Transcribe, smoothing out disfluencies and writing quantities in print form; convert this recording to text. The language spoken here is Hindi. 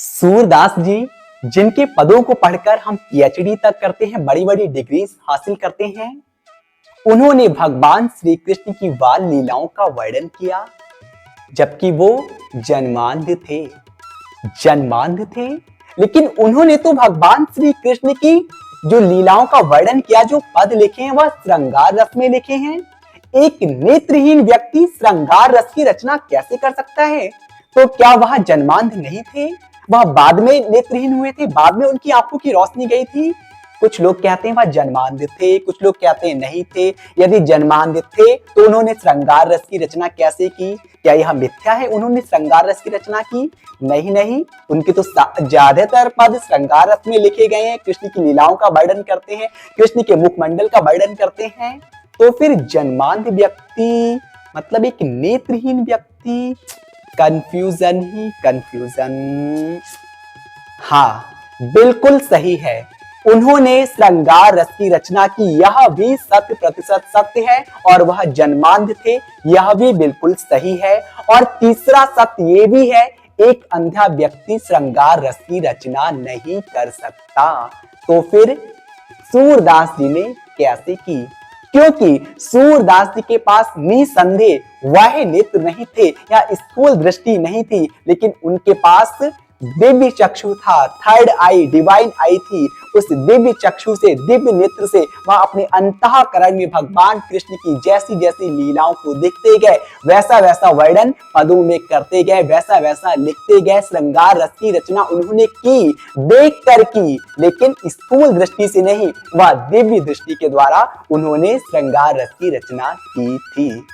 सूरदास जी, जिनके पदों को पढ़कर हम पीएचडी तक करते हैं, बड़ी बड़ी डिग्री हासिल करते हैं, उन्होंने भगवान श्री कृष्ण की बाल लीलाओं का वर्णन किया, जबकि वो जन्मांध थे। लेकिन उन्होंने तो भगवान श्री कृष्ण की जो लीलाओं का वर्णन किया, जो पद लिखे हैं, वह श्रृंगार रस में लिखे हैं। एक नेत्रहीन व्यक्ति श्रृंगार रस की रचना कैसे कर सकता है? तो क्या वह जन्मांध नहीं थे? वह बाद में नेत्रहीन हुए थे, बाद में उनकी आंखों की रोशनी गई थी। कुछ लोग कहते हैं वह जन्मांध थे, कुछ लोग कहते हैं नहीं थे। यदि जन्मांध थे तो उन्होंने श्रृंगार रस की रचना कैसे की? क्या यह मिथ्या है? उन्होंने श्रृंगार रस की रचना की? नहीं, उनके तो ज्यादातर पद श्रृंगार रस में लिखे गए हैं, कृष्ण की लीलाओं का वर्णन करते हैं, कृष्ण के मुखमंडल का वर्णन करते हैं। तो फिर जन्मांध व्यक्ति मतलब एक नेत्रहीन व्यक्ति, कंफ्यूजन ही कंफ्यूजन। हाँ, बिल्कुल सही है, उन्होंने श्रृंगार रस की रचना की, यह भी 100% सत्य है। और वह जन्मांध थे, यह भी बिल्कुल सही है। और तीसरा सत्य ये भी है, एक अंधा व्यक्ति श्रृंगार रस की रचना नहीं कर सकता। तो फिर सूरदास जी ने कैसे की? क्योंकि सूरदास जी के पास निसंदेह वह नेत्र नहीं थे या स्थूल दृष्टि नहीं थी, लेकिन उनके पास दिव्य चक्षु था, थर्ड आई, डिवाइन आई थी। उस दिव्य चक्षु से, दिव्य नेत्र से वह अपने अंतःकरण में भगवान कृष्ण की जैसी जैसी लीलाओं को देखते गए, वैसा वैसा वर्णन पदों में करते गए, वैसा वैसा लिखते गए। श्रृंगार रस की रचना उन्होंने की, देख कर की, लेकिन स्थूल दृष्टि से नहीं, वह दिव्य दृष्टि के द्वारा उन्होंने श्रृंगार रस की रचना की थी।